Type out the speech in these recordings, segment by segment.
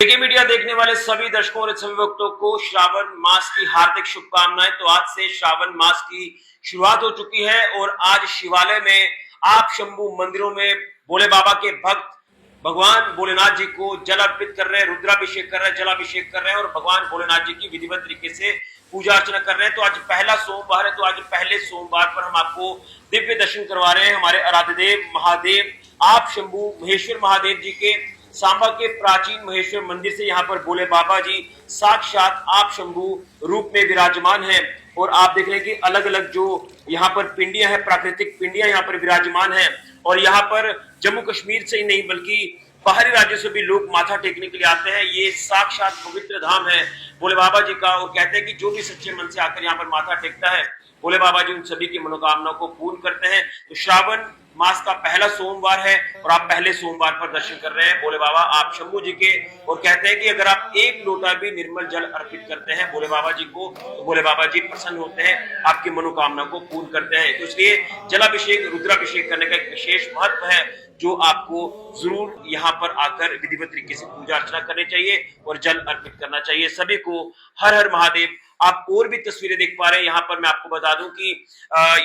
जेके media देखने वाले सभी दर्शकों और सभी भक्तों को श्रावण मास की हार्दिक शुभकामनाएं। तो आज से श्रावण मास की शुरुआत हो चुकी है और आज शिवालय में आप शंभू मंदिरों में भोले बाबा के भक्त भगवान भोलेनाथ जी को जल अर्पित कर रहे हैं, रुद्राभिषेक कर रहे हैं, जलाभिषेक कर रहे हैं और भगवान भोलेनाथ जी की विधिवत तरीके से पूजा अर्चना कर रहे हैं। तो आज पहला सोमवार है, तो आज पहले सोमवार पर हम आपको दिव्य दर्शन करवा रहे हैं हमारे आराध्य देव महादेव आप शंभू महेश्वर महादेव जी के सांबा के प्राचीन महेश्वर मंदिर से। यहाँ पर भोले बाबा जी साक्षात आप शंभू रूप में विराजमान हैं और आप देख रहे हैं कि अलग अलग जो यहाँ पर पिंडियां हैं, प्राकृतिक पिंडियां यहाँ पर विराजमान हैं और यहाँ पर जम्मू कश्मीर से ही नहीं बल्कि बाहरी राज्यों से भी लोग माथा टेकने के लिए आते हैं। ये साक्षात पवित्र धाम है भोले बाबा जी का और कहते हैं कि जो भी सच्चे मन से आकर यहाँ पर माथा टेकता है भोले बाबा जी उन सभी की मनोकामनाओं को पूर्ण करते हैं। तो श्रावण मास का पहला सोमवार है और आप पहले सोमवार पर दर्शन कर रहे हैं भोले बाबा आप शंभू जी के और कहते हैं कि अगर आप एक लोटा भी निर्मल जल अर्पित करते हैं भोले बाबा जी को तो भोले बाबा जी प्रसन्न होते हैं, आपकी मनोकामना को पूर्ण करते हैं। तो इसलिए जलाभिषेक रुद्राभिषेक करने का एक विशेष महत्व है जो आपको जरूर यहाँ पर आकर विधिवत तरीके से पूजा अर्चना करनी चाहिए और जल अर्पित करना चाहिए। सभी को हर हर महादेव। आप और भी तस्वीरें देख पा रहे हैं यहाँ पर। मैं आपको बता दूं कि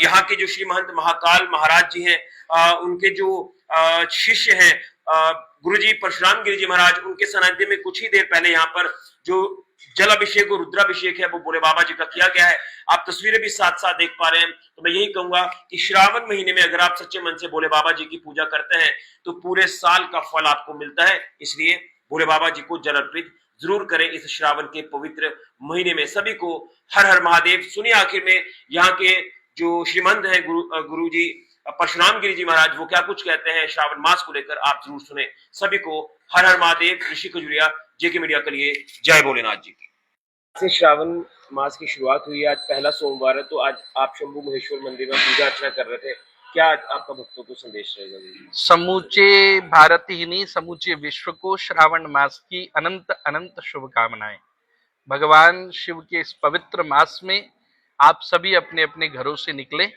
यहाँ के जो श्री महंत महाकाल महाराज जी हैं, उनके जो शिष्य हैं गुरुजी परशुराम गिरी जी महाराज, उनके सानिध्य में कुछ ही देर पहले यहाँ पर जो जल अभिषेक और रुद्राभिषेक है वो भोले बाबा जी का किया गया है। आप तस्वीरें भी साथ साथ देख पा रहे हैं। तो मैं यही कहूंगा कि श्रावण महीने में अगर आप सच्चे मन से भोले बाबा जी की पूजा करते हैं तो पूरे साल का फल आपको मिलता है। इसलिए भोले बाबा जी को जल अर्पित जरूर करें इस श्रावण के पवित्र महीने में। सभी को हर हर महादेव। सुनिए आखिर में यहाँ के जो श्रीमंत है गुरु जी परशुराम गिरी जी महाराज वो क्या कुछ कहते हैं श्रावण मास को लेकर, आप जरूर सुने। सभी को हर हर महादेव। ऋषि खजुरिया, जेके मीडिया के लिए जय भोलेनाथ जी की। से श्रावण मास की शुरुआत हुई है, आज पहला सोमवार है, तो आज आप शंभू महेश्वर मंदिर में पूजा अर्चना कर रहे थे। क्या आपका भक्तों को संदेश रहेगा? समूचे भारत ही नहीं समूचे विश्व को श्रावण मास की अनंत अनंत शुभकामनाएं। भगवान शिव के इस पवित्र मास में आप सभी अपने अपने घरों से निकले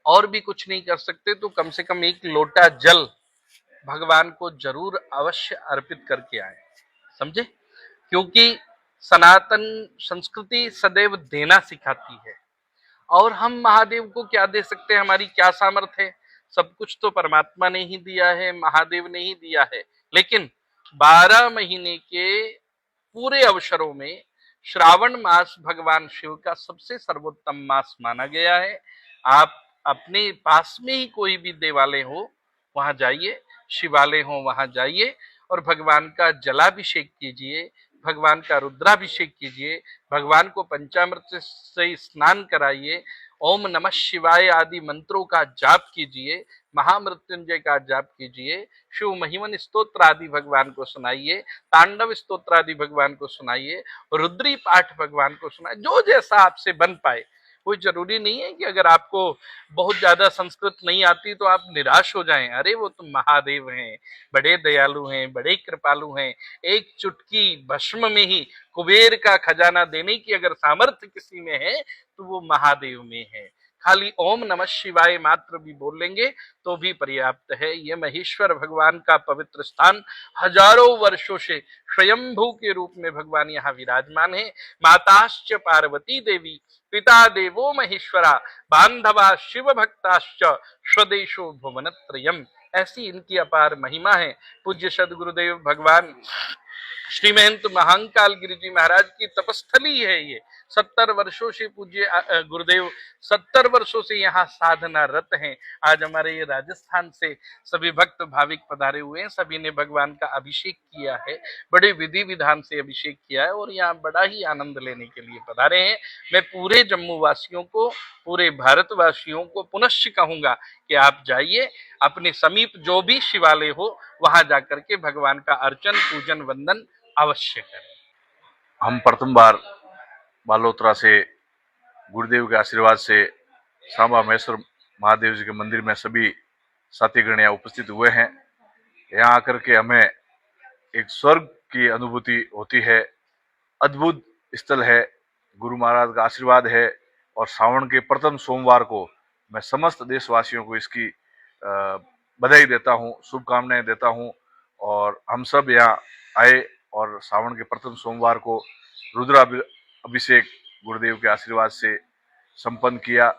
और भी कुछ नहीं कर सकते तो कम से कम एक लोटा जल भगवान को जरूर अवश्य अर्पित करके आए, समझे? क्योंकि सनातन संस्कृति सदैव देना सिखाती है और हम महादेव को क्या दे सकते हैं, हमारी क्या सामर्थ्य है? सब कुछ तो परमात्मा ने ही दिया है, महादेव ने ही दिया है। लेकिन 12 महीने के पूरे अवसरों में श्रावण मास भगवान शिव का सबसे सर्वोत्तम मास माना गया है। आप अपने पास में ही कोई भी देवालय हो वहां जाइए, शिवालय हो वहां जाइए और भगवान का जलाभिषेक कीजिए, भगवान का रुद्राभिषेक कीजिए, भगवान को पंचामृत से स्नान कराइए, ओम नमः शिवाय आदि मंत्रों का जाप कीजिए, महामृत्युंजय का जाप कीजिए, शिव महिमन स्तोत्र आदि भगवान को सुनाइए, तांडव स्तोत्र आदि भगवान को सुनाइए, रुद्री पाठ भगवान को सुनाइए, जो जैसा आपसे बन पाए। कोई जरूरी नहीं है कि अगर आपको बहुत ज्यादा संस्कृत नहीं आती तो आप निराश हो जाएं। अरे वो तो महादेव हैं, बड़े दयालु हैं, बड़े कृपालु हैं। एक चुटकी भस्म में ही कुबेर का खजाना देने की अगर सामर्थ्य किसी में है तो वो महादेव में है। खाली ओम नमः शिवाय मात्र भी बोल लेंगे तो भी पर्याप्त है। ये महेश्वर भगवान का पवित्र स्थान हजारों वर्षों से स्वयंभू के रूप में भगवान यहाँ विराजमान है। माताश्च पार्वती देवी, पिता देवो महेश्वरा, बांधवा शिव भक्ताश्च, स्वदेशो भुवनत्रयम्। ऐसी इनकी अपार महिमा है। पूज्य सदगुरुदेव भगवान श्री महंत महाकाल गिरी जी महाराज की तपस्थली है ये। 70 वर्षों से पूज्य गुरुदेव 70 वर्षों से यहाँ साधना रत हैं। आज हमारे ये राजस्थान से सभी भक्त भाविक पधारे हुए हैं, सभी ने भगवान का अभिषेक किया है, बड़े विधि विधान से अभिषेक किया है और यहाँ बड़ा ही आनंद लेने के लिए पधारे हैं। मैं पूरे जम्मू वासियों को, पूरे भारतवासियों को पुनश्च कहूंगा कि आप जाइए, अपने समीप जो भी शिवालय हो वहां जाकर के भगवान का अर्चन पूजन वंदन अवश्य करें। हम प्रथम बार बालोतरा से गुरुदेव के आशीर्वाद से सांबा महेश्वर महादेव जी के मंदिर में सभी साथीगण यहाँ उपस्थित हुए हैं। यहाँ आकर के हमें एक स्वर्ग की अनुभूति होती है। अद्भुत स्थल है, गुरु महाराज का आशीर्वाद है और सावन के प्रथम सोमवार को मैं समस्त देशवासियों को इसकी बधाई देता हूँ, शुभकामनाएं देता हूँ और हम सब यहाँ आए और सावन के प्रथम सोमवार को रुद्र अभिषेक गुरुदेव के आशीर्वाद से संपन्न किया।